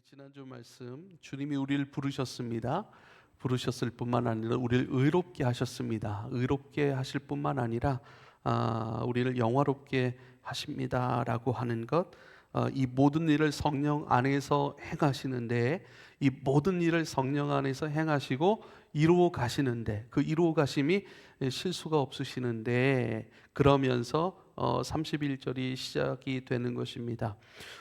우리 지난주 말씀, 주님이 우리를 부르셨습니다. 부르셨을 뿐만 아니라 우리를 의롭게 하셨습니다. 의롭게 하실 뿐만 아니라 우리를 영화롭게 하십니다라고 하는 것, 이 모든 일을 성령 안에서 행하시는데, 이 모든 일을 성령 안에서 행하시고 이루어 가시는데, 그 이루어 가심이 실수가 없으시는데, 그러면서 31절이 시작이 되는 것입니다.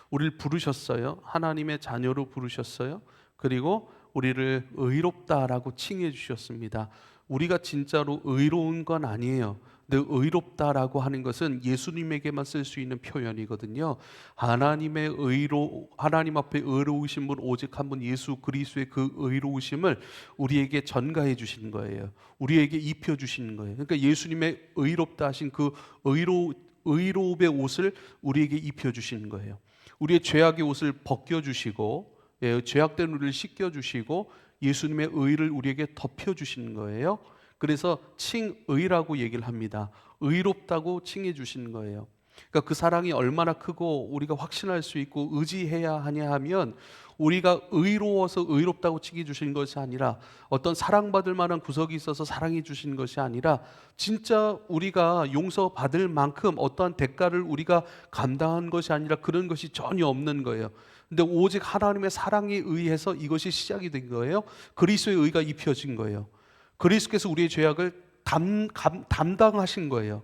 우리를 부르셨어요. 하나님의 자녀로 부르셨어요. 그리고 우리를 의롭다라고 칭해 주셨습니다. 우리가 진짜로 의로운 건 아니에요. 근데 의롭다라고 하는 것은 예수님에게만 쓸 수 있는 표현이거든요. 하나님 앞에 의로우신 분 오직 한 분 예수 그리스도의 그 의로우심을 우리에게 전가해 주신 거예요. 우리에게 입혀 주신 거예요. 그러니까 예수님의 의롭다 하신 그 의로움의 옷을 우리에게 입혀 주신 거예요. 우리의 죄악의 옷을 벗겨 주시고, 죄악된 우리를 씻겨 주시고 예수님의 의를 우리에게 덮여 주신 거예요. 그래서 칭의라고 얘기를 합니다. 의롭다고 칭해 주신 거예요. 그러니까 그 사랑이 얼마나 크고 우리가 확신할 수 있고 의지해야 하냐 하면, 우리가 의로워서 의롭다고 칭해 주신 것이 아니라, 어떤 사랑받을 만한 구석이 있어서 사랑해 주신 것이 아니라, 진짜 우리가 용서받을 만큼 어떠한 대가를 우리가 감당한 것이 아니라 그런 것이 전혀 없는 거예요. 근데 오직 하나님의 사랑에 의해서 이것이 시작이 된 거예요. 그리스도의 의가 입혀진 거예요. 그리스도께서 우리의 죄악을 담당하신 거예요.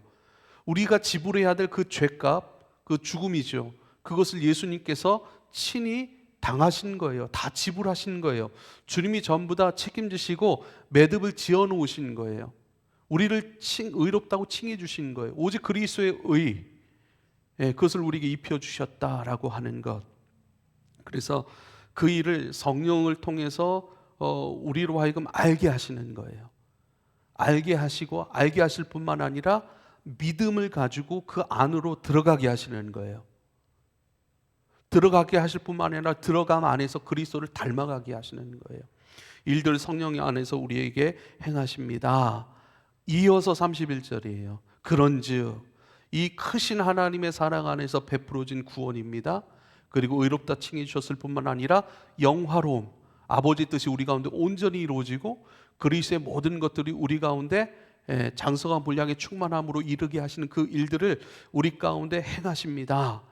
우리가 지불해야 될 그 죄값, 그 죽음이죠. 그것을 예수님께서 친히 당하신 거예요. 다 지불하신 거예요. 주님이 전부 다 책임지시고 매듭을 지어 놓으신 거예요. 우리를 의롭다고 칭해 주신 거예요. 오직 그리스도의 의, 그것을 우리에게 입혀 주셨다라고 하는 것. 그래서 그 일을 성령을 통해서 우리로 하여금 알게 하시는 거예요. 알게 하시고, 알게 하실 뿐만 아니라 믿음을 가지고 그 안으로 들어가게 하시는 거예요. 들어가게 하실 뿐만 아니라 들어감 안에서 그리스도를 닮아가게 하시는 거예요. 일들 성령 안에서 우리에게 행하십니다. 이어서 31절이에요. 그런즉 이 크신 하나님의 사랑 안에서 베풀어진 구원입니다. 그리고 의롭다 칭해 주셨을 뿐만 아니라 영화로움, 아버지 뜻이 우리 가운데 온전히 이루어지고 그리스도의 모든 것들이 우리 가운데 장성한 분량의 충만함으로 이르게 하시는 그 일들을 우리 가운데 행하십니다.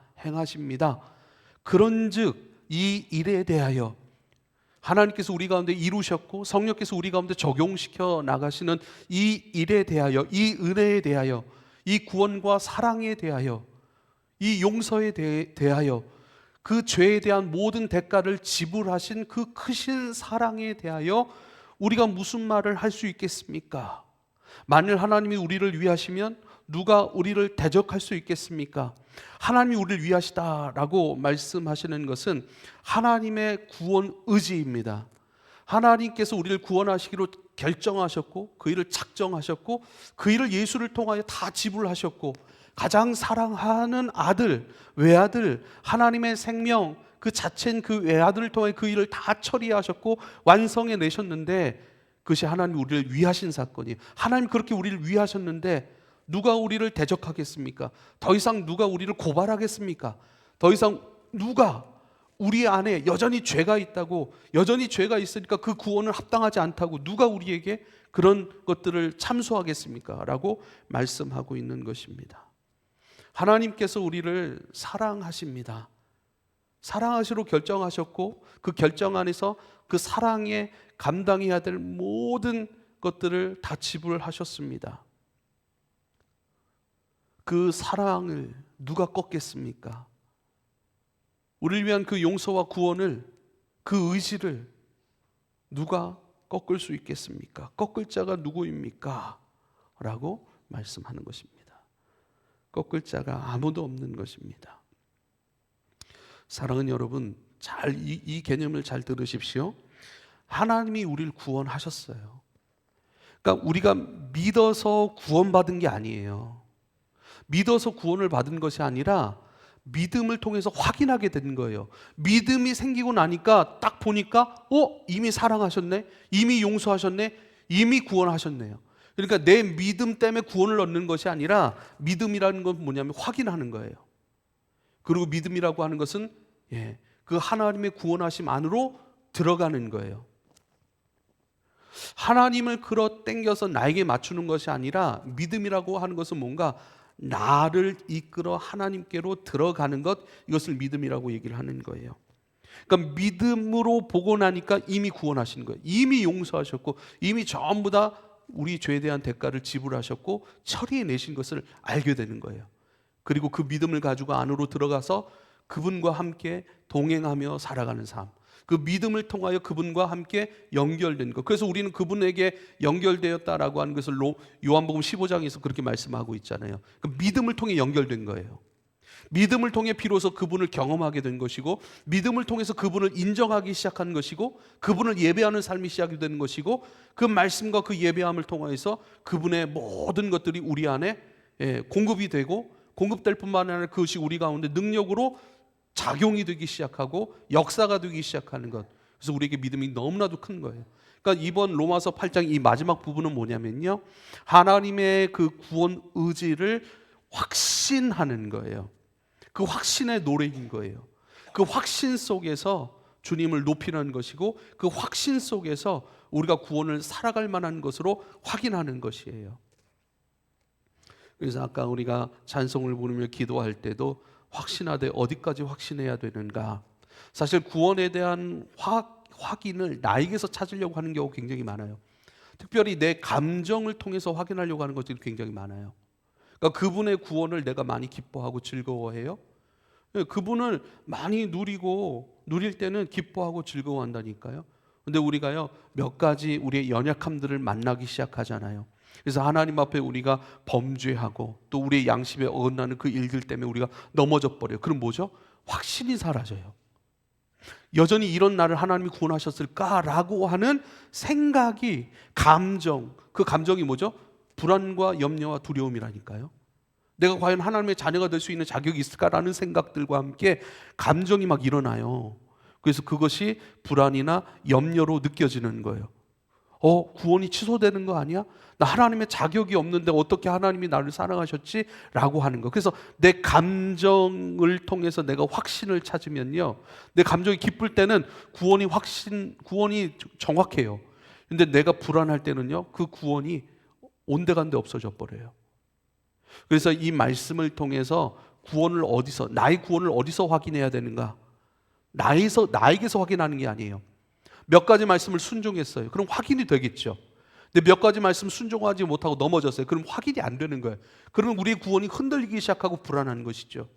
그런즉 이 일에 대하여, 하나님께서 우리 가운데 이루셨고 성령께서 우리 가운데 적용시켜 나가시는 이 일에 대하여, 이 은혜에 대하여, 이 구원과 사랑에 대하여, 이 용서에 대하여, 그 죄에 대한 모든 대가를 지불하신 그 크신 사랑에 대하여 우리가 무슨 말을 할 수 있겠습니까? 만일 하나님이 우리를 위하시면 누가 우리를 대적할 수 있겠습니까? 하나님이 우리를 위하시다라고 말씀하시는 것은 하나님의 구원 의지입니다. 하나님께서 우리를 구원하시기로 결정하셨고, 그 일을 작정하셨고, 그 일을 예수를 통하여 다 지불하셨고, 가장 사랑하는 아들, 외아들, 하나님의 생명 그 자체인 그 외아들을 통해 그 일을 다 처리하셨고 완성해 내셨는데, 그것이 하나님 우리를 위하신 사건이에요. 하나님 그렇게 우리를 위하셨는데 누가 우리를 대적하겠습니까? 더 이상 누가 우리를 고발하겠습니까? 더 이상 누가 우리 안에 여전히 죄가 있다고, 여전히 죄가 있으니까 그 구원을 합당하지 않다고 누가 우리에게 그런 것들을 참소하겠습니까? 라고 말씀하고 있는 것입니다. 하나님께서 우리를 사랑하십니다. 사랑하시로 결정하셨고, 그 결정 안에서 그 사랑에 감당해야 될 모든 것들을 다 지불하셨습니다. 그 사랑을 누가 꺾겠습니까? 우리를 위한 그 용서와 구원을, 그 의지를 누가 꺾을 수 있겠습니까? 꺾을 자가 누구입니까? 라고 말씀하는 것입니다. 꺾을 자가 아무도 없는 것입니다. 사랑하는 여러분, 이 개념을 잘 들으십시오. 하나님이 우리를 구원하셨어요. 그러니까 우리가 믿어서 구원받은 게 아니에요. 믿어서 구원을 받은 것이 아니라 믿음을 통해서 확인하게 된 거예요. 믿음이 생기고 나니까 딱 보니까 이미 사랑하셨네, 이미 용서하셨네, 이미 구원하셨네요. 그러니까 내 믿음 때문에 구원을 얻는 것이 아니라, 믿음이라는 건 뭐냐면 확인하는 거예요. 그리고 믿음이라고 하는 것은 그 하나님의 구원하심 안으로 들어가는 거예요. 하나님을 끌어당겨서 나에게 맞추는 것이 아니라 믿음이라고 하는 것은 뭔가 나를 이끌어 하나님께로 들어가는 것, 이것을 믿음이라고 얘기를 하는 거예요. 그러니까 믿음으로 보고 나니까 이미 구원하신 거예요. 이미 용서하셨고 이미 전부 다 우리 죄에 대한 대가를 지불하셨고 처리해내신 것을 알게 되는 거예요. 그리고 그 믿음을 가지고 안으로 들어가서 그분과 함께 동행하며 살아가는 삶, 그 믿음을 통하여 그분과 함께 연결된 것. 그래서 우리는 그분에게 연결되었다라고 하는 것을 요한복음 15장에서 그렇게 말씀하고 있잖아요. 그 믿음을 통해 연결된 거예요. 믿음을 통해 비로소 그분을 경험하게 된 것이고, 믿음을 통해서 그분을 인정하기 시작한 것이고, 그분을 예배하는 삶이 시작이 되는 것이고, 그 말씀과 그 예배함을 통해서 그분의 모든 것들이 우리 안에 공급이 되고, 공급될 뿐만 아니라 그것이 우리 가운데 능력으로 작용이 되기 시작하고 역사가 되기 시작하는 것. 그래서 우리에게 믿음이 너무나도 큰 거예요. 그러니까 이번 로마서 8장 이 마지막 부분은 뭐냐면요, 하나님의 그 구원 의지를 확신하는 거예요. 그 확신의 노래인 거예요. 그 확신 속에서 주님을 높이는 것이고, 그 확신 속에서 우리가 구원을 살아갈 만한 것으로 확인하는 것이에요. 그래서 아까 우리가 찬송을 부르며 기도할 때도 확신하되 어디까지 확신해야 되는가? 사실 구원에 대한 확인을 나에게서 찾으려고 하는 경우가 굉장히 많아요. 특별히 내 감정을 통해서 확인하려고 하는 것들이 굉장히 많아요. 그러니까 그분의 구원을 내가 많이 기뻐하고 즐거워해요. 그분을 많이 누릴 때는 기뻐하고 즐거워한다니까요. 근데 우리가요, 몇 가지 우리의 연약함들을 만나기 시작하잖아요. 그래서 하나님 앞에 우리가 범죄하고 또 우리의 양심에 어긋나는 그 일들 때문에 우리가 넘어져 버려요. 그럼 뭐죠? 확신이 사라져요. 여전히 이런 나를 하나님이 구원하셨을까라고 하는 생각이, 감정, 그 감정이 뭐죠? 불안과 염려와 두려움이라니까요. 내가 과연 하나님의 자녀가 될 수 있는 자격이 있을까라는 생각들과 함께 감정이 막 일어나요. 그래서 그것이 불안이나 염려로 느껴지는 거예요. 구원이 취소되는 거 아니야? 나 하나님의 자격이 없는데 어떻게 하나님이 나를 사랑하셨지? 라고 하는 거. 그래서 내 감정을 통해서 내가 확신을 찾으면요, 내 감정이 기쁠 때는 구원이 정확해요. 근데 내가 불안할 때는요, 그 구원이 온데간데 없어져 버려요. 그래서 이 말씀을 통해서 나의 구원을 어디서 확인해야 되는가? 나에게서 확인하는 게 아니에요. 몇 가지 말씀을 순종했어요. 그럼 확인이 되겠죠. 근데 몇 가지 말씀 순종하지 못하고 넘어졌어요. 그럼 확인이 안 되는 거예요. 그러면 우리의 구원이 흔들리기 시작하고 불안한 것이죠.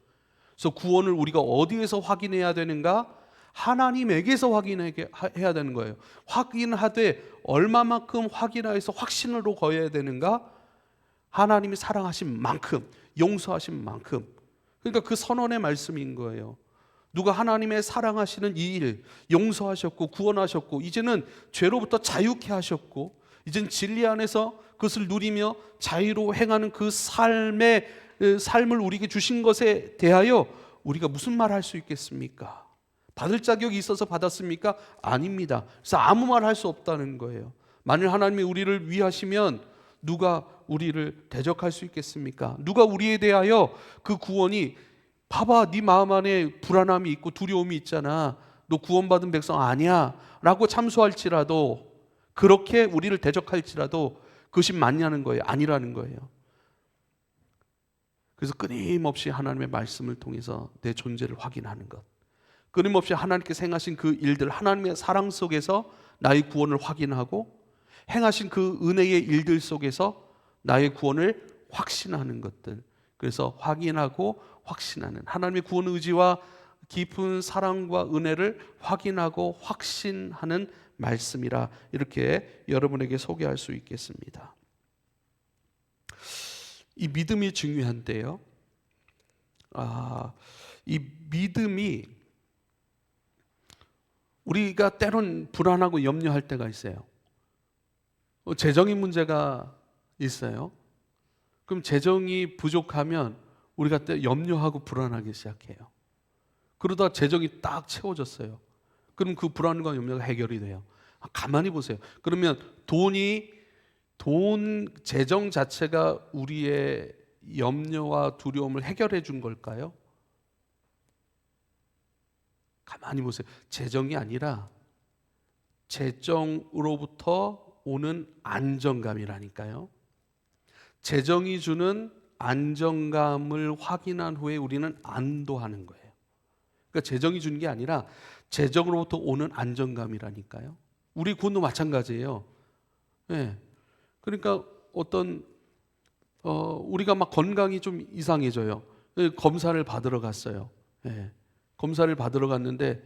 그래서 구원을 우리가 어디에서 확인해야 되는가? 하나님에게서 확인해야 되는 거예요. 확인하되 얼마만큼 확인하여서 확신으로 거여야 되는가? 하나님이 사랑하신 만큼, 용서하신 만큼. 그러니까 그 선언의 말씀인 거예요. 누가 하나님의 사랑하시는 이 일, 용서하셨고 구원하셨고 이제는 죄로부터 자유케 하셨고 이제는 진리 안에서 그것을 누리며 자유로 행하는 그 삶을 우리에게 주신 것에 대하여 우리가 무슨 말 할 수 있겠습니까? 받을 자격이 있어서 받았습니까? 아닙니다. 그래서 아무 말 할 수 없다는 거예요. 만일 하나님이 우리를 위하시면 누가 우리를 대적할 수 있겠습니까? 누가 우리에 대하여 그 구원이, 봐봐, 네 마음 안에 불안함이 있고 두려움이 있잖아, 너 구원받은 백성 아니야 라고 참소할지라도, 그렇게 우리를 대적할지라도 그것이 맞냐는 거예요? 아니라는 거예요. 그래서 끊임없이 하나님의 말씀을 통해서 내 존재를 확인하는 것, 끊임없이 하나님께서 행하신 그 일들, 하나님의 사랑 속에서 나의 구원을 확인하고 행하신 그 은혜의 일들 속에서 나의 구원을 확신하는 것들. 그래서 확인하고 확신하는, 하나님의 구원 의지와 깊은 사랑과 은혜를 확인하고 확신하는 말씀이라, 이렇게 여러분에게 소개할 수 있겠습니다. 이 믿음이 중요한데요, 이 믿음이 우리가 때론 불안하고 염려할 때가 있어요. 재정의 문제가 있어요. 그럼 재정이 부족하면 우리가 염려하고 불안하기 시작해요. 그러다 재정이 딱 채워졌어요. 그럼 그 불안과 염려가 해결이 돼요. 가만히 보세요. 그러면 재정 자체가 우리의 염려와 두려움을 해결해 준 걸까요? 가만히 보세요. 재정이 아니라 재정으로부터 오는 안정감이라니까요. 재정이 주는 안정감을 확인한 후에 우리는 안도하는 거예요. 그러니까 재정이 주는 게 아니라 재정으로부터 오는 안정감이라니까요. 우리 구원도 마찬가지예요. 예. 그러니까 우리가 막 건강이 좀 이상해져요. 검사를 받으러 갔어요. 예. 검사를 받으러 갔는데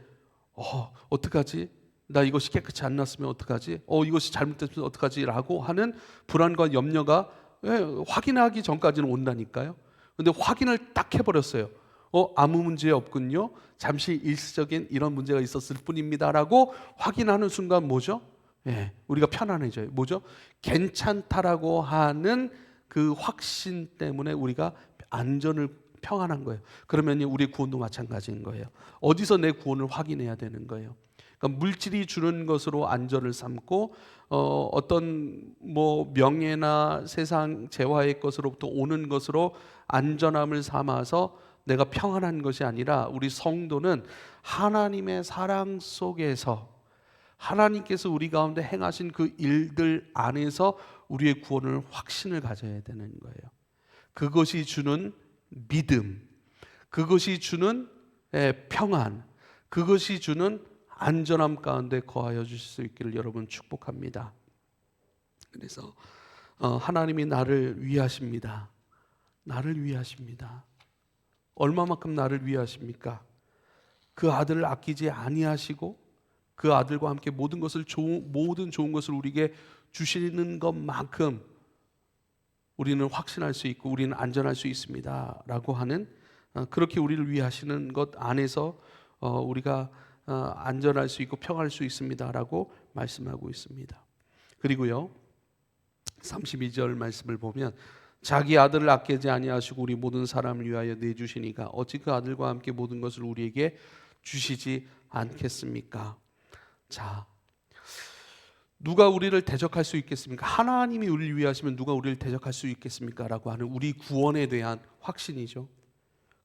어떡하지? 나 이것이 깨끗이 안 났으면 어떡하지? 이것이 잘못됐으면 어떡하지? 라고 하는 불안과 염려가 확인하기 전까지는 온다니까요. 근데 확인을 딱 해버렸어요. 아무 문제 없군요. 잠시 일시적인 이런 문제가 있었을 뿐입니다. 라고 확인하는 순간 뭐죠? 우리가 편안해져요. 뭐죠? 괜찮다라고 하는 그 확신 때문에 우리가 안전을 평안한 거예요. 그러면 우리 구원도 마찬가지인 거예요. 어디서 내 구원을 확인해야 되는 거예요. 그러니까 물질이 주는 것으로 안전을 삼고 어떤 명예나 세상 재화의 것으로부터 오는 것으로 안전함을 삼아서 내가 평안한 것이 아니라 우리 성도는 하나님의 사랑 속에서 하나님께서 우리 가운데 행하신 그 일들 안에서 우리의 구원을 확신을 가져야 되는 거예요. 그것이 주는 믿음, 그것이 주는 평안, 그것이 주는 안전함 가운데 거하여 주실 수 있기를 여러분 축복합니다. 그래서 하나님이 나를 위하십니다. 나를 위하십니다. 얼마만큼 나를 위하십니까? 그 아들을 아끼지 아니하시고 그 아들과 함께 모든 좋은 것을 우리에게 주시는 것만큼 우리는 확신할 수 있고 우리는 안전할 수 있습니다 라고 하는 그렇게 우리를 위하시는 것 안에서 우리가 안전할 수 있고 평안할 수 있습니다 라고 말씀하고 있습니다. 그리고요 32절 말씀을 보면 자기 아들을 아끼지 아니하시고 우리 모든 사람을 위하여 내주시니까 어찌 그 아들과 함께 모든 것을 우리에게 주시지 않겠습니까? 자, 누가 우리를 대적할 수 있겠습니까? 하나님이 우리를 위하시면 누가 우리를 대적할 수 있겠습니까? 라고 하는 우리 구원에 대한 확신이죠.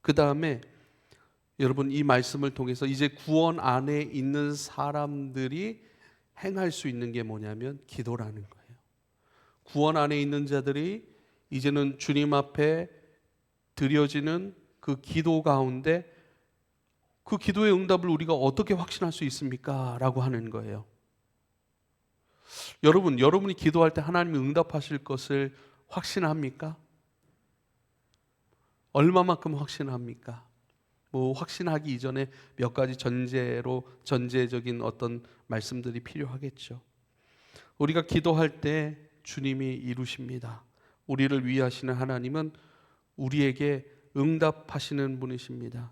그 다음에 여러분 이 말씀을 통해서 이제 구원 안에 있는 사람들이 행할 수 있는 게 뭐냐면 기도라는 거예요. 구원 안에 있는 자들이 이제는 주님 앞에 드려지는 그 기도 가운데 그 기도의 응답을 우리가 어떻게 확신할 수 있습니까? 라고 하는 거예요. 여러분이 기도할 때 하나님이 응답하실 것을 확신합니까? 얼마만큼 확신합니까? 확신하기 이전에 몇 가지 전제적인 어떤 말씀들이 필요하겠죠. 우리가 기도할 때 주님이 이루십니다. 우리를 위하시는 하나님은 우리에게 응답하시는 분이십니다.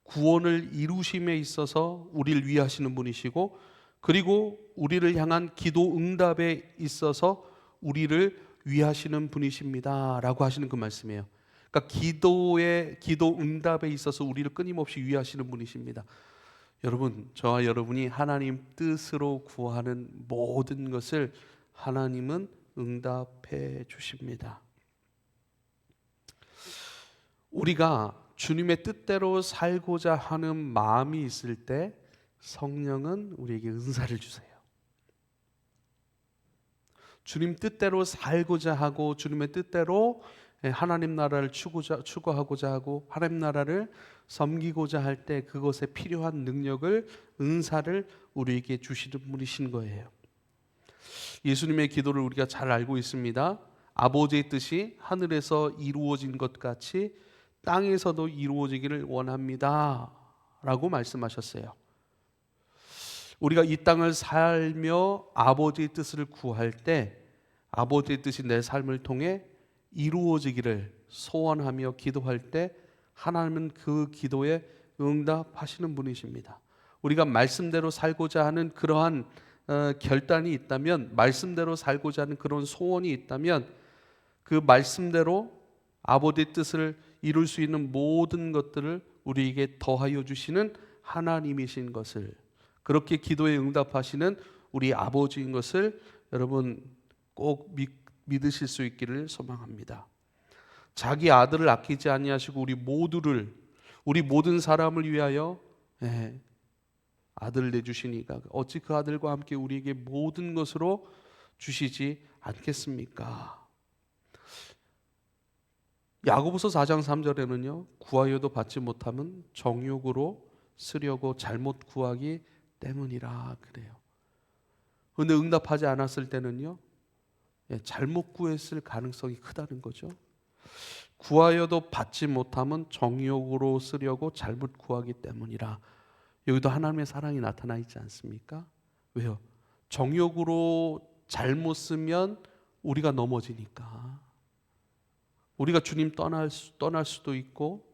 구원을 이루심에 있어서 우리를 위하시는 분이시고 그리고 우리를 향한 기도 응답에 있어서 우리를 위하시는 분이십니다 라고 하시는 그 말씀이에요. 그러니까 기도 응답에 있어서 우리를 끊임없이 위하시는 분이십니다. 여러분, 저와 여러분이 하나님 뜻으로 구하는 모든 것을 하나님은 응답해 주십니다. 우리가 주님의 뜻대로 살고자 하는 마음이 있을 때 성령은 우리에게 은사를 주세요. 주님 뜻대로 살고자 하고 주님의 뜻대로 하나님 나라를 추구하고자 하고 하나님 나라를 섬기고자 할 때 그것에 필요한 능력을 은사를 우리에게 주시는 분이신 거예요. 예수님의 기도를 우리가 잘 알고 있습니다. 아버지의 뜻이 하늘에서 이루어진 것 같이 땅에서도 이루어지기를 원합니다 라고 말씀하셨어요. 우리가 이 땅을 살며 아버지의 뜻을 구할 때 아버지의 뜻이 내 삶을 통해 이루어지기를 소원하며 기도할 때 하나님은 그 기도에 응답하시는 분이십니다. 우리가 말씀대로 살고자 하는 그러한 결단이 있다면, 말씀대로 살고자 하는 그런 소원이 있다면 그 말씀대로 아버지의 뜻을 이룰 수 있는 모든 것들을 우리에게 더하여 주시는 하나님이신 것을, 그렇게 기도에 응답하시는 우리 아버지인 것을 여러분 꼭 믿으실 수 있기를 소망합니다. 자기 아들을 아끼지 아니하시고 우리 모든 사람을 위하여 아들을 내주시니까 어찌 그 아들과 함께 우리에게 모든 것으로 주시지 않겠습니까? 야고보서 4장 3절에는요, 구하여도 받지 못하면 정욕으로 쓰려고 잘못 구하기 때문이라 그래요. 그런데 응답하지 않았을 때는요, 잘못 구했을 가능성이 크다는 거죠. 구하여도 받지 못하면 정욕으로 쓰려고 잘못 구하기 때문이라. 여기도 하나님의 사랑이 나타나 있지 않습니까? 왜요? 정욕으로 잘못 쓰면 우리가 넘어지니까. 우리가 주님 떠날 수도 있고,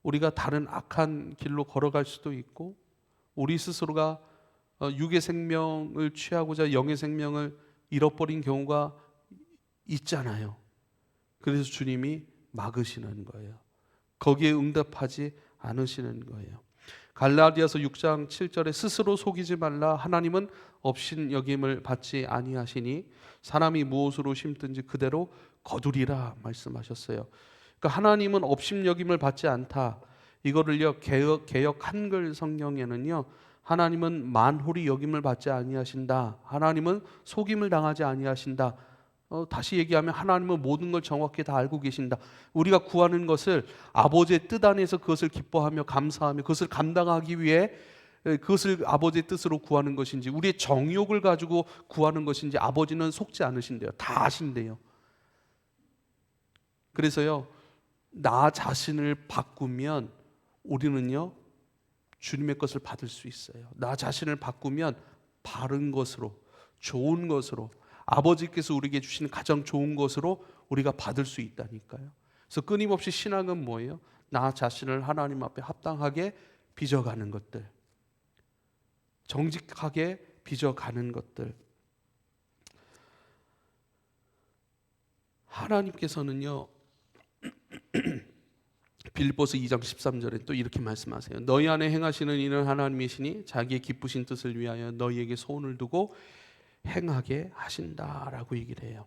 우리가 다른 악한 길로 걸어갈 수도 있고, 우리 스스로가 육의 생명을 취하고자 영의 생명을 잃어버린 경우가 있잖아요. 그래서 주님이 막으시는 거예요. 거기에 응답하지 않으시는 거예요. 갈라디아서 6장 7절에 스스로 속이지 말라. 하나님은 업신여김을 받지 아니하시니 사람이 무엇으로 심든지 그대로 거두리라 말씀하셨어요. 그러니까 하나님은 업신여김을 받지 않다. 이거를요, 개역 한글 성경에는요, 하나님은 만홀히 여김을 받지 아니하신다. 하나님은 속임을 당하지 아니하신다. 다시 얘기하면 하나님은 모든 걸 정확히 다 알고 계신다. 우리가 구하는 것을 아버지의 뜻 안에서 그것을 기뻐하며 감사하며 그것을 감당하기 위해 그것을 아버지의 뜻으로 구하는 것인지, 우리의 정욕을 가지고 구하는 것인지 아버지는 속지 않으신대요. 다 아신대요. 그래서요, 나 자신을 바꾸면 우리는요, 주님의 것을 받을 수 있어요. 나 자신을 바꾸면 바른 것으로, 좋은 것으로, 아버지께서 우리에게 주신 가장 좋은 것으로 우리가 받을 수 있다니까요. 그래서 끊임없이 신앙은 뭐예요? 나 자신을 하나님 앞에 합당하게 빚어가는 것들, 정직하게 빚어가는 것들. 하나님께서는요, 빌립보서 2장 13절에 또 이렇게 말씀하세요. 너희 안에 행하시는 이는 하나님이시니 자기의 기쁘신 뜻을 위하여 너희에게 소원을 두고 행하게 하신다라고 얘기를 해요.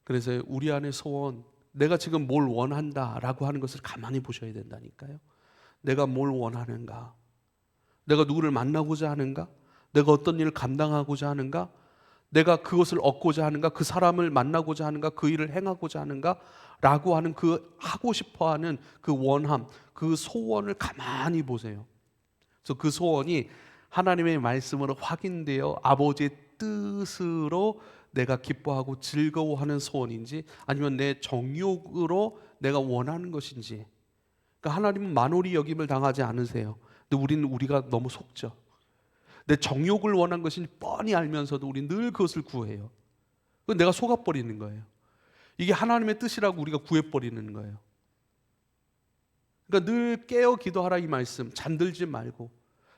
그래서 우리 안에 소원, 내가 지금 뭘 원한다라고 하는 것을 가만히 보셔야 된다니까요. 내가 뭘 원하는가? 내가 누구를 만나고자 하는가? 내가 어떤 일을 감당하고자 하는가? 내가 그것을 얻고자 하는가? 그 사람을 만나고자 하는가? 그 일을 행하고자 하는가? 라고 하는 그 하고 싶어하는 그 원함, 그 소원을 가만히 보세요. 그래서 그 소원이 하나님의 말씀으로 확인되어 아버지의 뜻으로 내가 기뻐하고 즐거워하는 소원인지, 아니면 내 정욕으로 내가 원하는 것인지. 그러니까 하나님은 만홀히 여김을 당하지 않으세요. 근데 우리가 너무 속죠. 내 정욕을 원한 것인지 뻔히 알면서도 우리 늘 그것을 구해요. 그건 내가 속아버리는 거예요. 이게 하나님의 뜻이라고 우리가 구해버리는 거예요. 그러니까 늘 깨어 기도하라 이 말씀. 잠들지 말고.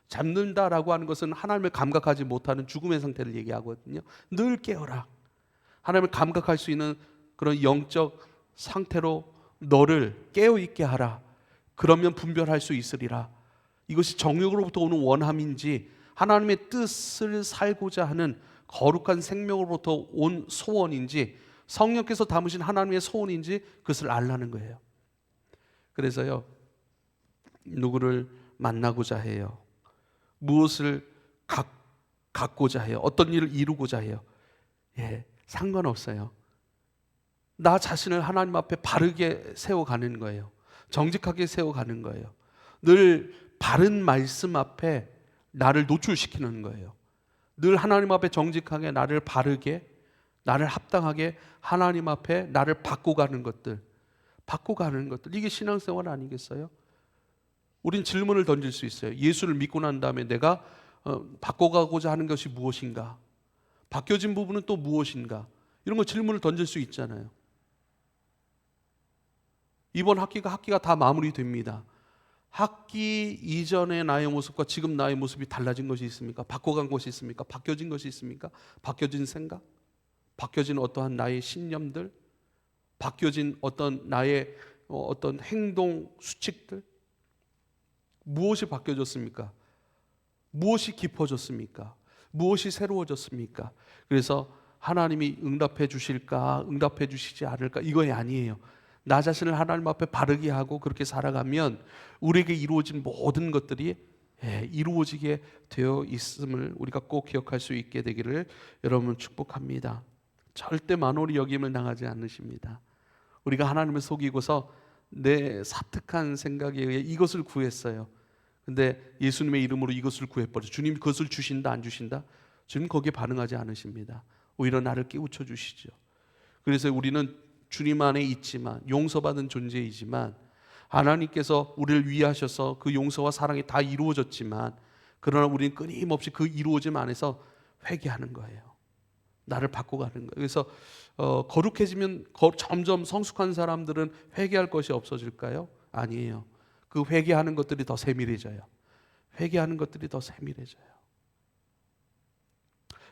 잠든다라고 하는 것은 하나님을 감각하지 못하는 죽음의 상태를 얘기하거든요. 늘 깨어라. 하나님을 감각할 수 있는 그런 영적 상태로 너를 깨어있게 하라. 그러면 분별할 수 있으리라. 이것이 정욕으로부터 오는 원함인지 하나님의 뜻을 살고자 하는 거룩한 생명으로부터 온 소원인지, 성령께서 담으신 하나님의 소원인지 그것을 알라는 거예요. 그래서요, 누구를 만나고자 해요. 무엇을 갖고자 해요. 어떤 일을 이루고자 해요. 상관없어요. 나 자신을 하나님 앞에 바르게 세워가는 거예요. 정직하게 세워가는 거예요. 늘 바른 말씀 앞에 나를 노출시키는 거예요. 늘 하나님 앞에 정직하게 나를 바르게, 나를 합당하게 하나님 앞에 나를 바꿔가는 것들, 이게 신앙생활 아니겠어요? 우린 질문을 던질 수 있어요. 예수를 믿고 난 다음에 내가 바꿔가고자 하는 것이 무엇인가? 바뀌어진 부분은 또 무엇인가? 이런 거 질문을 던질 수 있잖아요. 이번 학기가 다 마무리됩니다. 학기 이전의 나의 모습과 지금 나의 모습이 달라진 것이 있습니까? 바꿔간 것이 있습니까? 바뀌어진 것이 있습니까? 바뀌어진 생각? 바뀌어진 어떠한 나의 신념들? 바뀌어진 어떤 나의 어떤 행동 수칙들? 무엇이 바뀌어졌습니까? 무엇이 깊어졌습니까? 무엇이 새로워졌습니까? 그래서 하나님이 응답해 주실까, 응답해 주시지 않을까, 이거에 아니에요. 나 자신을 하나님 앞에 바르게 하고 그렇게 살아가면 우리에게 이루어진 모든 것들이 이루어지게 되어 있음을 우리가 꼭 기억할 수 있게 되기를 여러분 축복합니다. 절대 만홀히 여김을 당하지 않으십니다. 우리가 하나님을 속이고서 내 사특한 생각에 의해 이것을 구했어요. 근데 예수님의 이름으로 이것을 구해버려. 주님 그것을 주신다 안 주신다? 주님 거기에 반응하지 않으십니다. 오히려 나를 깨우쳐 주시죠. 그래서 우리는 주님 안에 있지만, 용서받은 존재이지만, 하나님께서 우리를 위하셔서 그 용서와 사랑이 다 이루어졌지만, 그러나 우리는 끊임없이 그 이루어짐 안에서 회개하는 거예요. 나를 바꿔가는 거예요. 그래서 거룩해지면 점점 성숙한 사람들은 회개할 것이 없어질까요? 아니에요. 그 회개하는 것들이 더 세밀해져요. 회개하는 것들이 더 세밀해져요.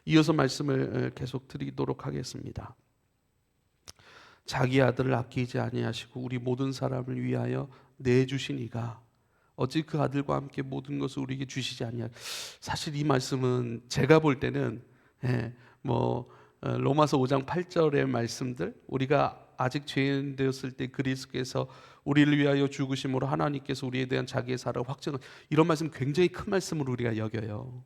이어서 말씀을 계속 드리도록 하겠습니다. 자기 아들을 아끼지 아니하시고 우리 모든 사람을 위하여 내주신 이가 어찌 그 아들과 함께 모든 것을 우리에게 주시지 아니하. 사실 이 말씀은 제가 볼 때는 로마서 5장 8절의 말씀들, 우리가 아직 죄인 되었을 때 그리스도께서 우리를 위하여 죽으심으로 하나님께서 우리에 대한 자기의 사랑을 확증한, 이런 말씀 굉장히 큰 말씀으로 우리가 여겨요.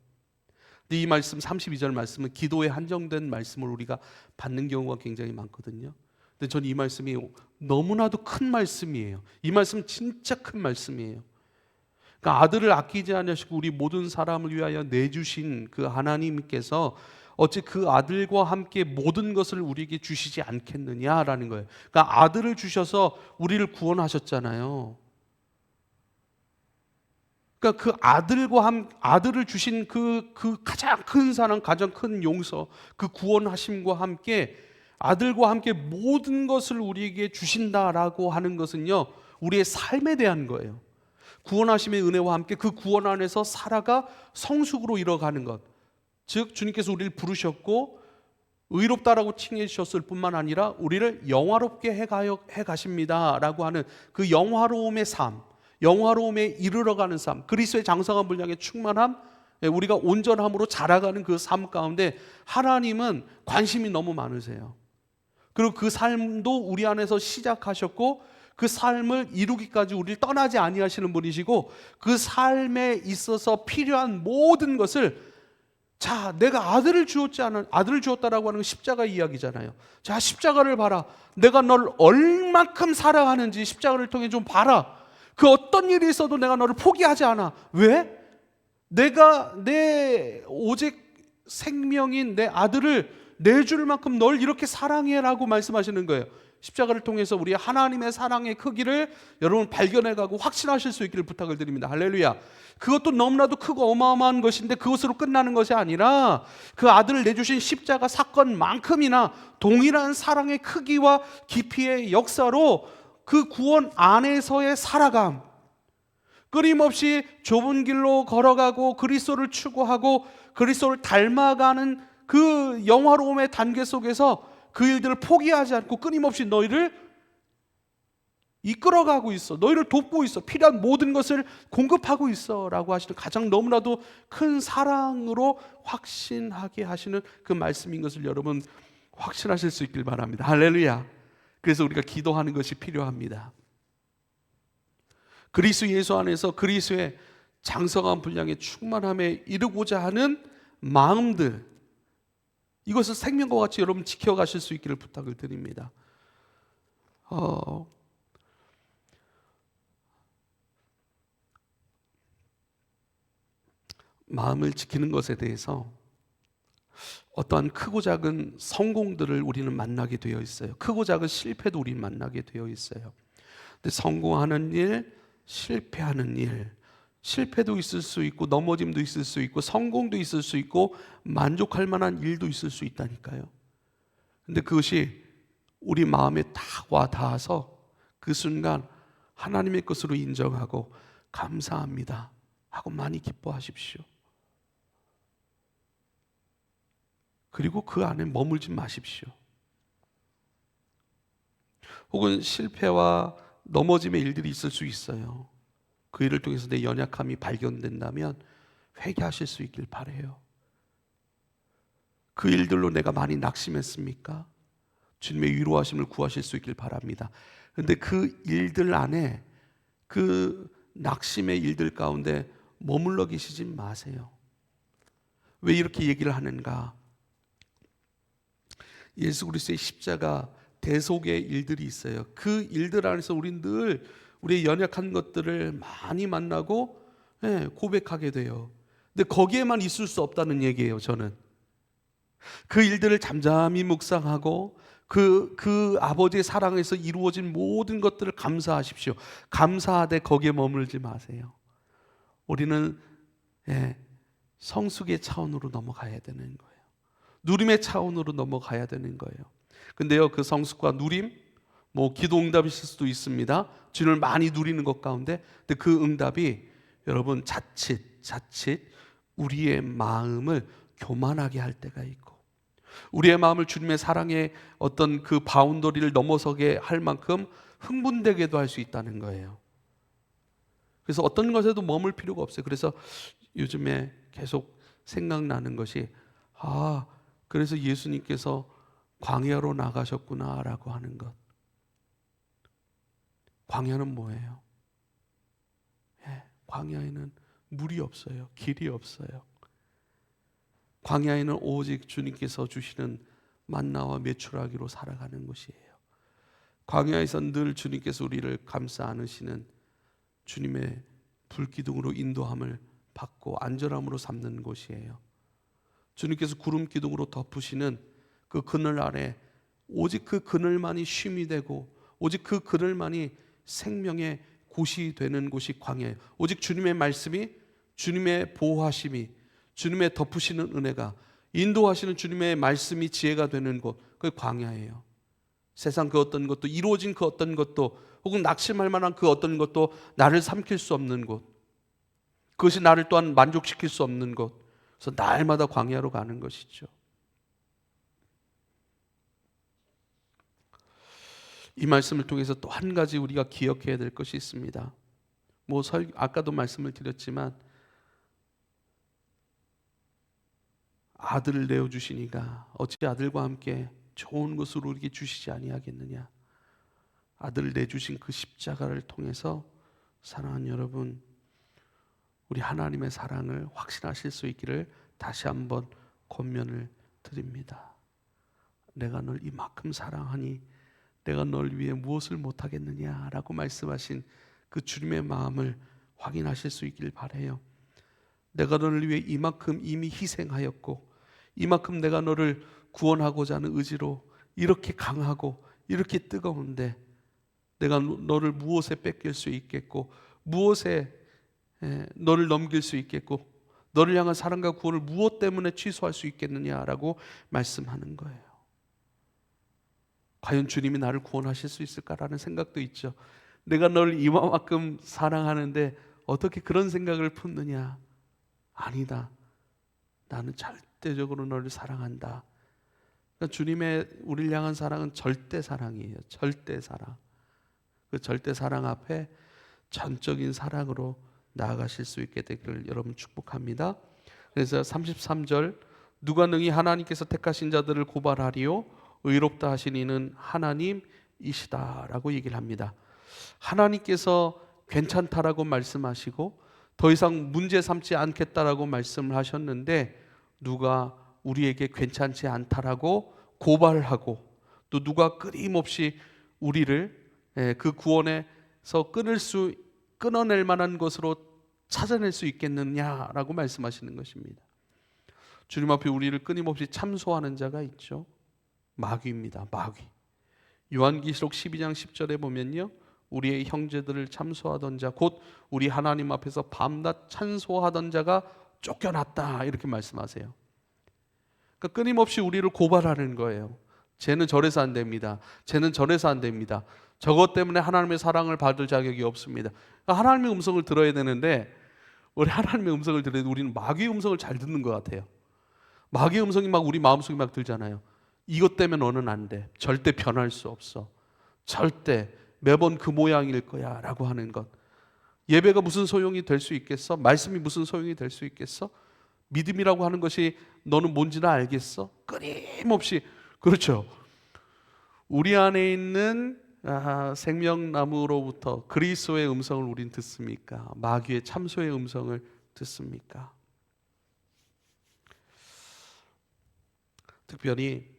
근데 이 말씀 32절 말씀은 기도에 한정된 말씀을 우리가 받는 경우가 굉장히 많거든요. 근데 저는 이 말씀이 너무나도 큰 말씀이에요. 이 말씀은 진짜 큰 말씀이에요. 그러니까 아들을 아끼지 않으시고 우리 모든 사람을 위하여 내주신 그 하나님께서 어찌 그 아들과 함께 모든 것을 우리에게 주시지 않겠느냐라는 거예요. 그러니까 아들을 주셔서 우리를 구원하셨잖아요. 그러니까 그 아들을 주신 그 가장 큰 사랑, 가장 큰 용서, 그 구원하심과 함께 아들과 함께 모든 것을 우리에게 주신다라고 하는 것은요, 우리의 삶에 대한 거예요. 구원하심의 은혜와 함께 그 구원 안에서 살아가 성숙으로 이뤄가는 것. 즉 주님께서 우리를 부르셨고 의롭다라고 칭해 주셨을 뿐만 아니라 우리를 영화롭게 해 가십니다라고 하는 그 영화로움의 삶, 영화로움에 이르러가는 삶, 그리스도의 장성한 분량의 충만함, 우리가 온전함으로 자라가는 그 삶 가운데 하나님은 관심이 너무 많으세요. 그리고 그 삶도 우리 안에서 시작하셨고 그 삶을 이루기까지 우리를 떠나지 아니하시는 분이시고, 그 삶에 있어서 필요한 모든 것을, 자, 내가 아들을 주었다라고 하는 십자가 이야기잖아요. 자, 십자가를 봐라. 내가 널 얼만큼 사랑하는지 십자가를 통해 좀 봐라. 그 어떤 일이 있어도 내가 너를 포기하지 않아. 왜? 내가 내 오직 생명인 내 아들을 내줄 만큼 널 이렇게 사랑해라고 말씀하시는 거예요. 십자가를 통해서 우리 하나님의 사랑의 크기를 여러분 발견해가고 확신하실 수 있기를 부탁을 드립니다. 할렐루야. 그것도 너무나도 크고 어마어마한 것인데 그것으로 끝나는 것이 아니라 그 아들을 내주신 십자가 사건만큼이나 동일한 사랑의 크기와 깊이의 역사로 그 구원 안에서의 살아감, 끊임없이 좁은 길로 걸어가고 그리스도를 추구하고 그리스도를 닮아가는 그 영화로움의 단계 속에서 그 일들을 포기하지 않고 끊임없이 너희를 이끌어가고 있어, 너희를 돕고 있어, 필요한 모든 것을 공급하고 있어 라고 하시는, 가장 너무나도 큰 사랑으로 확신하게 하시는 그 말씀인 것을 여러분 확신하실 수 있길 바랍니다. 할렐루야. 그래서 우리가 기도하는 것이 필요합니다. 그리스도 예수 안에서 그리스도의 장성한 분량의 충만함에 이르고자 하는 마음들, 이것을 생명과 같이 여러분 지켜가실 수 있기를 부탁을 드립니다. 마음을 지키는 것에 대해서 어떠한 크고 작은 성공들을 우리는 만나게 되어 있어요. 크고 작은 실패도 우리는 만나게 되어 있어요. 근데 성공하는 일, 실패하는 일, 실패도 있을 수 있고 넘어짐도 있을 수 있고 성공도 있을 수 있고 만족할 만한 일도 있을 수 있다니까요. 근데 그것이 우리 마음에 다 와 닿아서 그 순간 하나님의 것으로 인정하고 감사합니다 하고 많이 기뻐하십시오. 그리고 그 안에 머물지 마십시오. 혹은 실패와 넘어짐의 일들이 있을 수 있어요. 그 일을 통해서 내 연약함이 발견된다면 회개하실 수 있길 바라요. 그 일들로 내가 많이 낙심했습니까? 주님의 위로하심을 구하실 수 있길 바랍니다. 그런데 그 일들 안에, 그 낙심의 일들 가운데 머물러 계시지 마세요. 왜 이렇게 얘기를 하는가? 예수 그리스도의 십자가 대속의 일들이 있어요. 그 일들 안에서 우린 늘 우리의 연약한 것들을 많이 만나고 고백하게 돼요. 근데 거기에만 있을 수 없다는 얘기예요. 저는 그 일들을 잠잠히 묵상하고 그 아버지의 사랑에서 이루어진 모든 것들을 감사하십시오. 감사하되 거기에 머물지 마세요. 우리는 성숙의 차원으로 넘어가야 되는 거예요. 누림의 차원으로 넘어가야 되는 거예요. 근데요, 그 성숙과 누림, 기도 응답이실 수도 있습니다. 주님을 많이 누리는 것 가운데, 근데 그 응답이 여러분 자칫 우리의 마음을 교만하게 할 때가 있고, 우리의 마음을 주님의 사랑의 어떤 그 바운더리를 넘어서게 할 만큼 흥분되게도 할 수 있다는 거예요. 그래서 어떤 것에도 머물 필요가 없어요. 그래서 요즘에 계속 생각나는 것이 그래서 예수님께서 광야로 나가셨구나라고 하는 것. 광야는 뭐예요? 광야에는 물이 없어요. 길이 없어요. 광야에는 오직 주님께서 주시는 만나와 메추라기로 살아가는 것이에요. 광야에서 늘 주님께서 우리를 감싸 안으시는 주님의 불기둥으로 인도함을 받고 안전함으로 삼는 곳이에요. 주님께서 구름 기둥으로 덮으시는 그 그늘 아래 오직 그 그늘만이 쉼이 되고 오직 그 그늘만이 생명의 곳이 되는 곳이 광야예요. 오직 주님의 말씀이, 주님의 보호하심이, 주님의 덮으시는 은혜가, 인도하시는 주님의 말씀이 지혜가 되는 곳, 그게 광야예요. 세상 그 어떤 것도, 이루어진 그 어떤 것도, 혹은 낙심할 만한 그 어떤 것도 나를 삼킬 수 없는 곳, 그것이 나를 또한 만족시킬 수 없는 곳. 그래서 날마다 광야로 가는 것이죠. 이 말씀을 통해서 또 한 가지 우리가 기억해야 될 것이 있습니다. 아까도 말씀을 드렸지만 아들을 내어주시니가 어찌 아들과 함께 좋은 것을 우리에게 주시지 아니하겠느냐. 아들을 내주신 그 십자가를 통해서 사랑하는 여러분, 우리 하나님의 사랑을 확신하실 수 있기를 다시 한번 권면을 드립니다. 내가 널 이만큼 사랑하니 내가 널 위해 무엇을 못하겠느냐라고 말씀하신 그 주님의 마음을 확인하실 수 있길 바라요. 내가 너를 위해 이만큼 이미 희생하였고 이만큼 내가 너를 구원하고자 하는 의지로 이렇게 강하고 이렇게 뜨거운데 내가 너를 무엇에 뺏길 수 있겠고 무엇에 너를 넘길 수 있겠고 너를 향한 사랑과 구원을 무엇 때문에 취소할 수 있겠느냐라고 말씀하는 거예요. 과연 주님이 나를 구원하실 수 있을까라는 생각도 있죠. 내가 너를 이만큼 사랑하는데 어떻게 그런 생각을 품느냐. 아니다. 나는 절대적으로 너를 사랑한다. 그러니까 주님의 우리를 향한 사랑은 절대 사랑이에요. 절대 사랑. 그 절대 사랑 앞에 전적인 사랑으로 나아가실 수 있게 되기를 여러분 축복합니다. 그래서 33절 누가 능히 하나님께서 택하신 자들을 고발하리요 의롭다 하신 이는 하나님이시다라고 얘기를 합니다. 하나님께서 괜찮다라고 말씀하시고 더 이상 문제 삼지 않겠다라고 말씀을 하셨는데 누가 우리에게 괜찮지 않다라고 고발하고 또 누가 끊임없이 우리를 그 구원에서 끊어낼 만한 것으로 찾아낼 수 있겠느냐라고 말씀하시는 것입니다. 주님 앞에 우리를 끊임없이 참소하는 자가 있죠. 마귀입니다. 마귀. 요한계시록 12장 10절에 보면요, 우리의 형제들을 참소하던 자, 곧 우리 하나님 앞에서 밤낮 찬소하던 자가 쫓겨났다 이렇게 말씀하세요. 그러니까 끊임없이 우리를 고발하는 거예요. 쟤는 저래서 안 됩니다. 쟤는 저래서 안 됩니다. 저것 때문에 하나님의 사랑을 받을 자격이 없습니다. 그러니까 하나님의 음성을 들어야 되는데 우리 하나님의 음성을 들어야 우리는 마귀의 음성을 잘 듣는 것 같아요. 마귀의 음성이 막 우리 마음속에 막 들잖아요. 이것 때문에 너는 안 돼. 절대 변할 수 없어. 절대 매번 그 모양일 거야 라고 하는 것. 예배가 무슨 소용이 될 수 있겠어? 말씀이 무슨 소용이 될 수 있겠어? 믿음이라고 하는 것이 너는 뭔지는 알겠어? 끊임없이. 그렇죠. 우리 안에 있는 생명나무로부터 그리스도의 음성을 우린 듣습니까? 마귀의 참소의 음성을 듣습니까? 특별히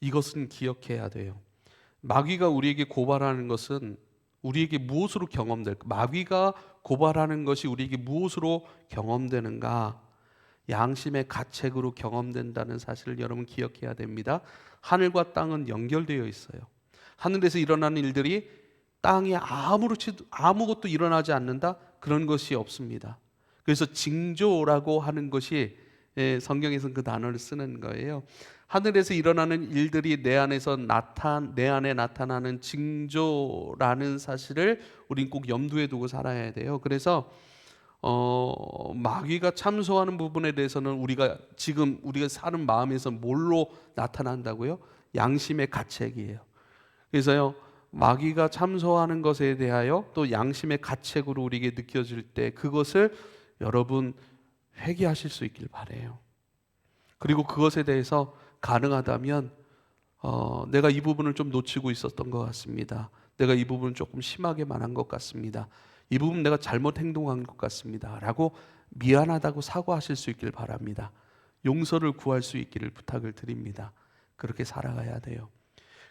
이것은 기억해야 돼요. 마귀가 우리에게 고발하는 것은 우리에게 무엇으로 경험될까? 마귀가 고발하는 것이 우리에게 무엇으로 경험되는가? 양심의 가책으로 경험된다는 사실을 여러분 기억해야 됩니다. 하늘과 땅은 연결되어 있어요. 하늘에서 일어나는 일들이 땅에 아무것도 일어나지 않는다? 그런 것이 없습니다. 그래서 징조라고 하는 것이 성경에서는 그 단어를 쓰는 거예요. 하늘에서 일어나는 일들이 내 안에 나타나는 징조라는 사실을 우린 꼭 염두에 두고 살아야 돼요. 그래서 마귀가 참소하는 부분에 대해서는 우리가 사는 마음에서 뭘로 나타난다고요? 양심의 가책이에요. 그래서요, 마귀가 참소하는 것에 대하여 또 양심의 가책으로 우리에게 느껴질 때 그것을 여러분 회개하실 수 있길 바라요. 그리고 그것에 대해서 가능하다면 내가 이 부분을 좀 놓치고 있었던 것 같습니다. 내가 이 부분을 조금 심하게 말한 것 같습니다. 이 부분 내가 잘못 행동한 것 같습니다. 라고 미안하다고 사과하실 수 있길 바랍니다. 용서를 구할 수 있기를 부탁을 드립니다. 그렇게 살아가야 돼요.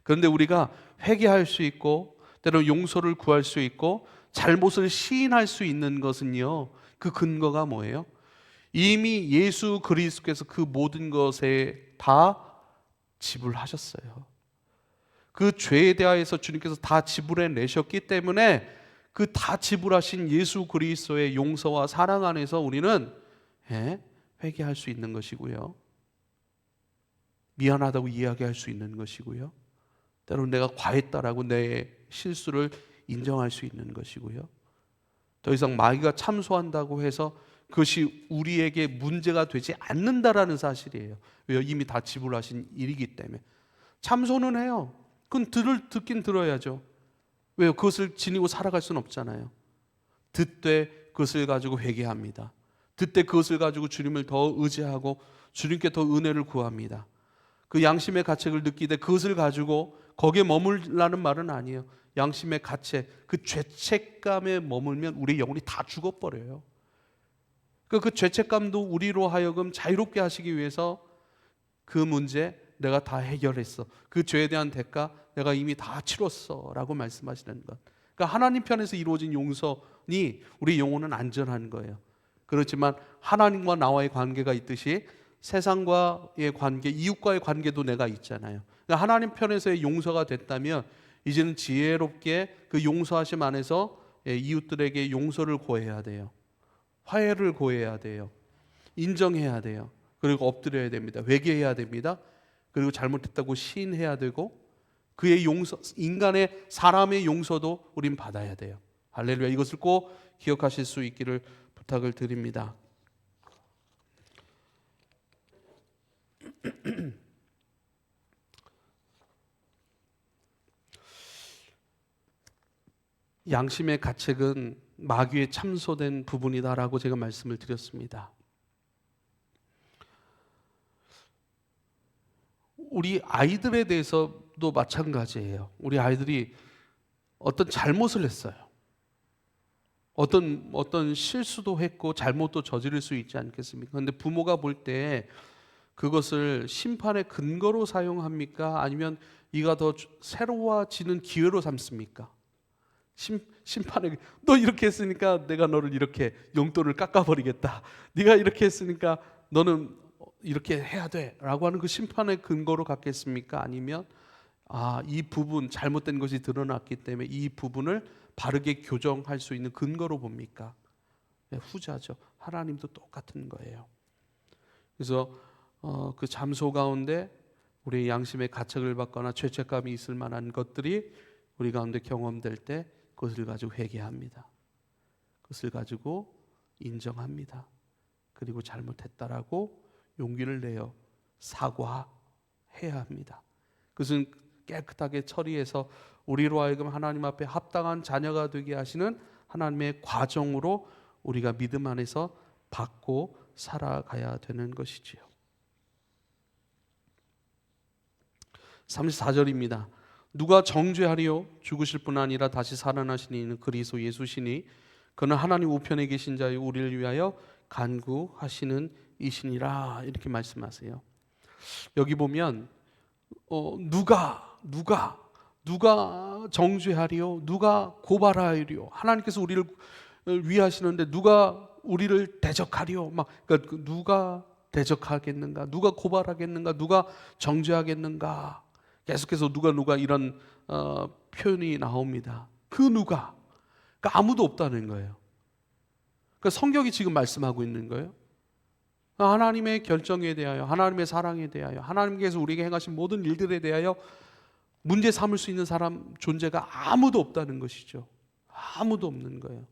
그런데 우리가 회개할 수 있고 때로는 용서를 구할 수 있고 잘못을 시인할 수 있는 것은요, 그 근거가 뭐예요? 이미 예수 그리스도께서 그 모든 것에 다 지불하셨어요. 그 죄에 대하여서 주님께서 다 지불해 내셨기 때문에 그 다 지불하신 예수 그리스도의 용서와 사랑 안에서 우리는 회개할 수 있는 것이고요, 미안하다고 이야기할 수 있는 것이고요, 때로는 내가 과했다라고 내 실수를 인정할 수 있는 것이고요, 더 이상 마귀가 참소한다고 해서 그것이 우리에게 문제가 되지 않는다라는 사실이에요. 왜요? 이미 다 지불하신 일이기 때문에. 참소는 해요. 그건 듣긴 들어야죠. 왜요? 그것을 지니고 살아갈 수는 없잖아요. 듣되 그것을 가지고 회개합니다. 듣되 그것을 가지고 주님을 더 의지하고 주님께 더 은혜를 구합니다. 그 양심의 가책을 느끼되 그것을 가지고 거기에 머물라는 말은 아니에요. 양심의 가책, 그 죄책감에 머물면 우리 영혼이 다 죽어버려요. 그 죄책감도 우리로 하여금 자유롭게 하시기 위해서 그 문제 내가 다 해결했어, 그 죄에 대한 대가 내가 이미 다 치렀어 라고 말씀하시는 것. 그러니까 하나님 편에서 이루어진 용서니 우리 영혼은 안전한 거예요. 그렇지만 하나님과 나와의 관계가 있듯이 세상과의 관계, 이웃과의 관계도 내가 있잖아요. 그러니까 하나님 편에서의 용서가 됐다면 이제는 지혜롭게 그 용서하심 안에서 이웃들에게 용서를 구해야 돼요. 화해를 구해야 돼요. 인정해야 돼요. 그리고 엎드려야 됩니다. 회개해야 됩니다. 그리고 잘못했다고 시인해야 되고 그의 용서, 인간의 사람의 용서도 우린 받아야 돼요. 할렐루야. 이것을 꼭 기억하실 수 있기를 부탁을 드립니다. 양심의 가책은 마귀에 참소된 부분이다라고 제가 말씀을 드렸습니다. 우리 아이들에 대해서도 마찬가지예요. 우리 아이들이 어떤 잘못을 했어요. 어떤 실수도 했고 잘못도 저지를 수 있지 않겠습니까? 그런데 부모가 볼 때 그것을 심판의 근거로 사용합니까? 아니면 이가 더 새로워지는 기회로 삼습니까? 심판의, 너 이렇게 했으니까 내가 너를 이렇게 용돈을 깎아버리겠다, 네가 이렇게 했으니까 너는 이렇게 해야 돼 라고 하는 그 심판의 근거로 갖겠습니까? 아니면 이 부분 잘못된 것이 드러났기 때문에 이 부분을 바르게 교정할 수 있는 근거로 봅니까? 후자죠. 하나님도 똑같은 거예요. 그래서 그 잠소 가운데 우리의 양심의 가책을 받거나 죄책감이 있을 만한 것들이 우리 가운데 경험될 때 그것을 가지고 회개합니다. 그것을 가지고 인정합니다. 그리고 잘못했다라고 용기를 내어 사과해야 합니다. 그것은 깨끗하게 처리해서 우리로 하여금 하나님 앞에 합당한 자녀가 되게 하시는 하나님의 과정으로 우리가 믿음 안에서 받고 살아가야 되는 것이지요. 34절입니다. 누가 정죄하리요? 죽으실 뿐 아니라 다시 살아나신 이는 그리스도 예수시니 그는 하나님 우편에 계신 자요 우리를 위하여 간구하시는 이시니라 이렇게 말씀하세요. 여기 보면 누가 정죄하리요? 누가 고발하리요? 하나님께서 우리를 위하시는데 누가 우리를 대적하리요? 그러니까 누가 대적하겠는가? 누가 고발하겠는가? 누가 정죄하겠는가? 계속해서 누가 이런 표현이 나옵니다. 그 누가? 그러니까 아무도 없다는 거예요. 그러니까 성경이 지금 말씀하고 있는 거예요. 하나님의 결정에 대하여, 하나님의 사랑에 대하여, 하나님께서 우리에게 행하신 모든 일들에 대하여 문제 삼을 수 있는 사람 존재가 아무도 없다는 것이죠. 아무도 없는 거예요.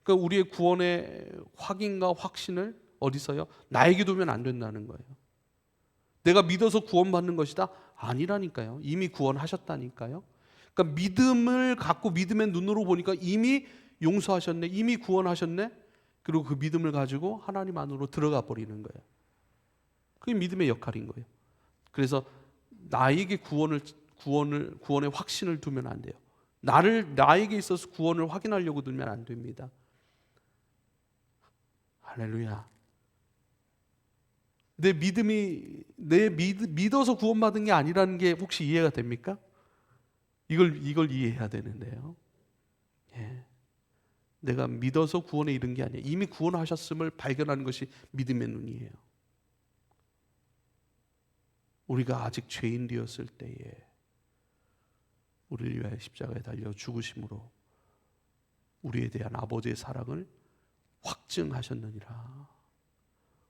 그러니까 우리의 구원의 확인과 확신을 어디서요? 나에게 두면 안 된다는 거예요. 내가 믿어서 구원받는 것이다? 아니라니까요. 이미 구원하셨다니까요. 그러니까 믿음을 갖고 믿음의 눈으로 보니까 이미 용서하셨네, 이미 구원하셨네. 그리고 그 믿음을 가지고 하나님 안으로 들어가 버리는 거예요. 그게 믿음의 역할인 거예요. 그래서 나에게 구원의 확신을 두면 안 돼요. 나에게 있어서 구원을 확인하려고 두면 안 됩니다. 할렐루야. 믿어서 구원받은 게 아니라는 게 혹시 이해가 됩니까? 이걸 이해해야 되는데요. 예. 내가 믿어서 구원에 이른 게 아니에요. 이미 구원하셨음을 발견하는 것이 믿음의 눈이에요. 우리가 아직 죄인 되었을 때에 우리를 위하여 십자가에 달려 죽으심으로 우리에 대한 아버지의 사랑을 확증하셨느니라.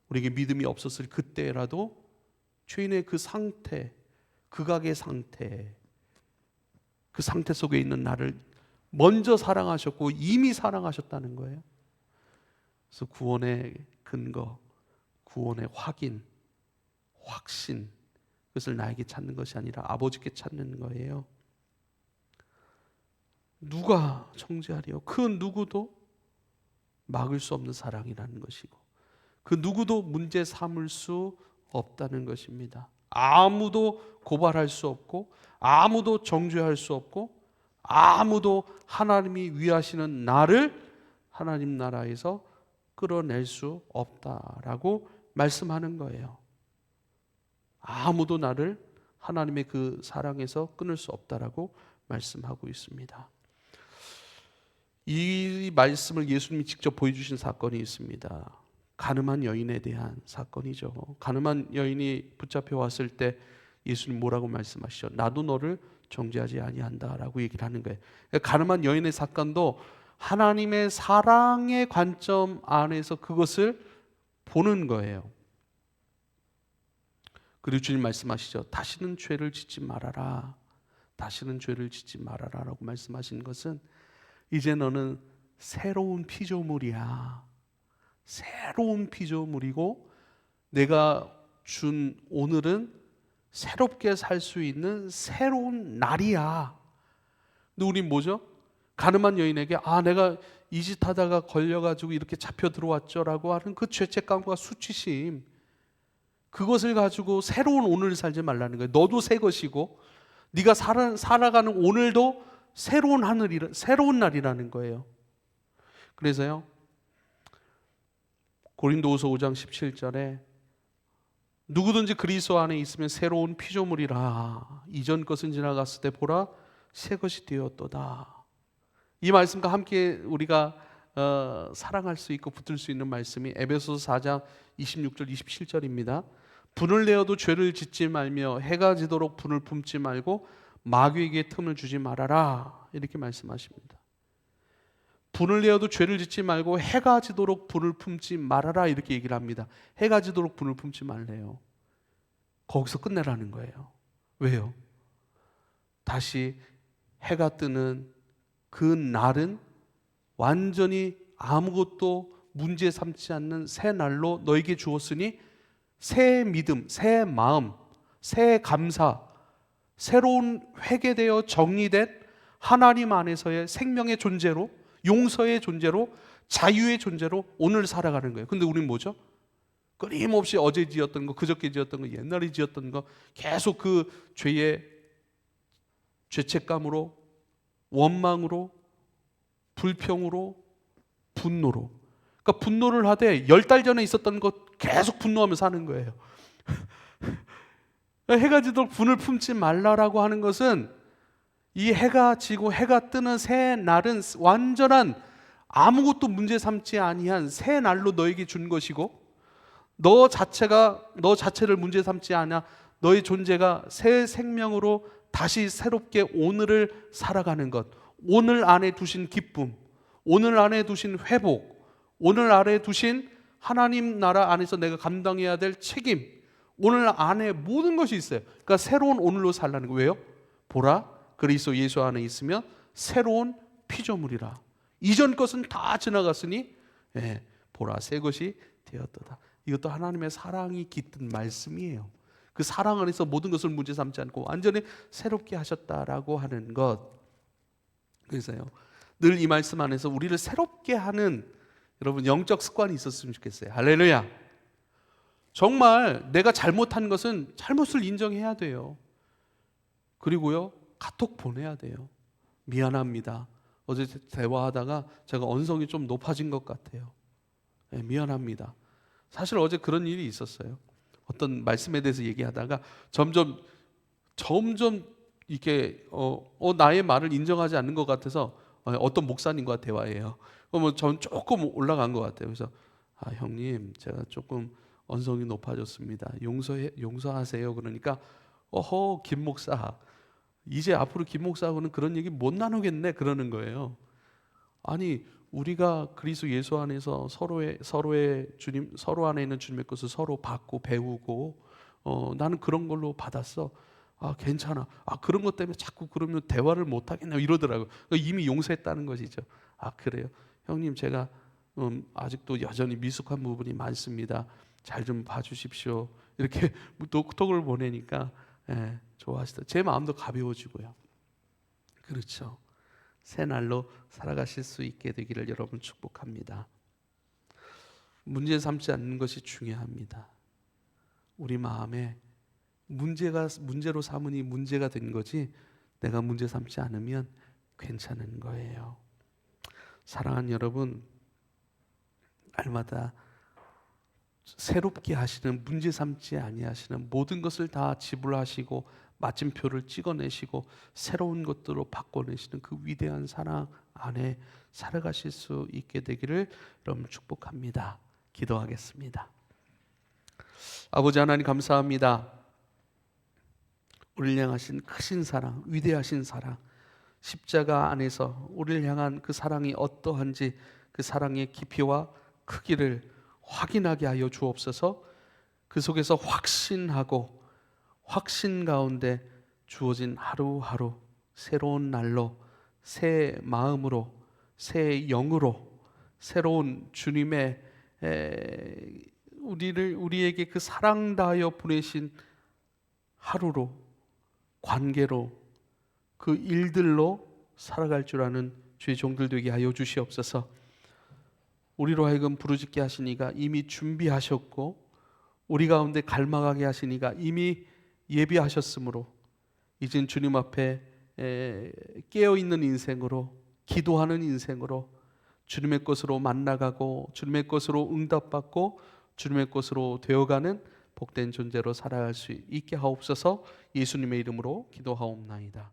우리에게 믿음이 없었을 그때라도 죄인의 그 상태, 극악의 상태, 그 상태 속에 있는 나를 먼저 사랑하셨고 이미 사랑하셨다는 거예요. 그래서 구원의 근거, 구원의 확인, 확신, 그것을 나에게 찾는 것이 아니라 아버지께 찾는 거예요. 누가 정죄하리요? 그 누구도 막을 수 없는 사랑이라는 것이고 그 누구도 문제 삼을 수 없다는 것입니다. 아무도 고발할 수 없고 아무도 정죄할 수 없고 아무도 하나님이 위하시는 나를 하나님 나라에서 끌어낼 수 없다라고 말씀하는 거예요. 아무도 나를 하나님의 그 사랑에서 끊을 수 없다라고 말씀하고 있습니다. 이 말씀을 예수님이 직접 보여주신 사건이 있습니다. 가늠한 여인에 대한 사건이죠. 가늠한 여인이 붙잡혀 왔을 때 예수님 뭐라고 말씀하시죠? 나도 너를 정죄하지 아니한다라고 얘기를 하는 거예요. 가늠한 여인의 사건도 하나님의 사랑의 관점 안에서 그것을 보는 거예요. 그리고 주님 말씀하시죠. 다시는 죄를 짓지 말아라. 다시는 죄를 짓지 말아라라고 말씀하신 것은 이제 너는 새로운 피조물이야. 새로운 피조물이고 내가 준 오늘은 새롭게 살 수 있는 새로운 날이야. 근데 우린 뭐죠? 가늠한 여인에게 내가 이 짓 하다가 걸려가지고 이렇게 잡혀 들어왔죠라고 하는 그 죄책감과 수치심, 그것을 가지고 새로운 오늘을 살지 말라는 거예요. 너도 새 것이고 네가 살아가는 오늘도 새로운 하늘이라, 새로운 날이라는 거예요. 그래서요 고린도후서 5장 17절에 누구든지 그리스도 안에 있으면 새로운 피조물이라. 이전 것은 지나갔을 때 보라 새 것이 되었도다. 이 말씀과 함께 우리가 사랑할 수 있고 붙들 수 있는 말씀이 에베소서 4장 26절 27절입니다. 분을 내어도 죄를 짓지 말며 해가 지도록 분을 품지 말고 마귀에게 틈을 주지 말아라. 이렇게 말씀하십니다. 분을 내어도 죄를 짓지 말고 해가 지도록 분을 품지 말아라 이렇게 얘기를 합니다. 해가 지도록 분을 품지 말래요. 거기서 끝내라는 거예요. 왜요? 다시 해가 뜨는 그 날은 완전히 아무것도 문제 삼지 않는 새 날로 너에게 주었으니 새 믿음, 새 마음, 새 감사, 새로운 회개되어 정리된 하나님 안에서의 생명의 존재로, 용서의 존재로, 자유의 존재로 오늘 살아가는 거예요. 근데 우리는 뭐죠? 끊임없이 어제 지었던 거, 그저께 지었던 거, 옛날에 지었던 거 계속 그 죄의 죄책감으로, 원망으로, 불평으로, 분노로, 그러니까 그러니까 분노를 하되 10달 전에 있었던 것 계속 분노하며 사는 거예요. 해가 지도록 분을 품지 말라라고 하는 것은 이 해가 지고 해가 뜨는 새 날은 완전한 아무것도 문제 삼지 아니한 새 날로 너에게 준 것이고, 너 자체를 문제 삼지 않아 너의 존재가 새 생명으로 다시 새롭게 오늘을 살아가는 것, 오늘 안에 두신 기쁨, 오늘 안에 두신 회복, 오늘 안에 두신 하나님 나라 안에서 내가 감당해야 될 책임, 오늘 안에 모든 것이 있어요. 그러니까 새로운 오늘로 살라는 거예요. 왜요? 보라, 그리스도 예수 안에 있으면 새로운 피조물이라. 이전 것은 다 지나갔으니 보라, 새 것이 되었도다. 이것도 하나님의 사랑이 깃든 말씀이에요. 그 사랑 안에서 모든 것을 문제 삼지 않고 완전히 새롭게 하셨다라고 하는 것. 그래서요, 늘 이 말씀 안에서 우리를 새롭게 하는 여러분 영적 습관이 있었으면 좋겠어요. 할렐루야. 정말 내가 잘못한 것은 잘못을 인정해야 돼요. 그리고요, 카톡 보내야 돼요. 미안합니다. 어제 대화하다가 제가 언성이 좀 높아진 것 같아요. 미안합니다. 사실 어제 그런 일이 있었어요. 어떤 말씀에 대해서 얘기하다가 점점 이게 나의 말을 인정하지 않는 것 같아서 어떤 목사님과 대화해요. 그러면 전 조금 올라간 것 같아요. 그래서 형님, 제가 조금 언성이 높아졌습니다. 용서하세요. 그러니까 김 목사, 이제 앞으로 김 목사하고는 그런 얘기 못 나누겠네 그러는 거예요. 아니, 우리가 그리스도 예수 안에서 서로의 주님, 서로 안에 있는 주님의 것을 서로 받고 배우고 나는 그런 걸로 받았어. 괜찮아. 그런 것 때문에 자꾸 그러면 대화를 못 하겠네 이러더라고요. 이미 용서했다는 것이죠. 그래요. 형님, 제가 아직도 여전히 미숙한 부분이 많습니다. 잘 좀 봐주십시오. 이렇게 톡을 보내니까 좋아하시다. 제 마음도 가벼워지고요. 그렇죠. 새 날로 살아가실 수 있게 되기를 여러분 축복합니다. 문제 삼지 않는 것이 중요합니다. 우리 마음에 문제로 삼으니 문제가 된 거지, 내가 문제 삼지 않으면 괜찮은 거예요. 사랑하는 여러분, 날마다 새롭게 하시는, 문제 삼지 아니하시는, 모든 것을 다 지불하시고 마침표를 찍어내시고 새로운 것들로 바꿔내시는 그 위대한 사랑 안에 살아가실 수 있게 되기를 여러분 축복합니다. 기도하겠습니다. 아버지 하나님, 감사합니다. 우리를 향하신 크신 사랑, 위대하신 사랑, 십자가 안에서 우리를 향한 그 사랑이 어떠한지 그 사랑의 깊이와 크기를 확인하게 하여 주옵소서. 그 속에서 확신하고 확신 가운데 주어진 하루하루 새로운 날로, 새 마음으로, 새 영으로, 새로운 주님의 우리에게 그 사랑 다하여 보내신 하루로, 관계로, 그 일들로 살아갈 줄 아는 주의 종들 되게 하여 주시옵소서. 우리로 하여금 부르짖게 하시니가 이미 준비하셨고, 우리 가운데 갈망하게 하시니가 이미 예비하셨으므로 이젠 주님 앞에 깨어있는 인생으로, 기도하는 인생으로, 주님의 것으로 만나가고 주님의 것으로 응답받고 주님의 것으로 되어가는 복된 존재로 살아갈 수 있게 하옵소서. 예수님의 이름으로 기도하옵나이다.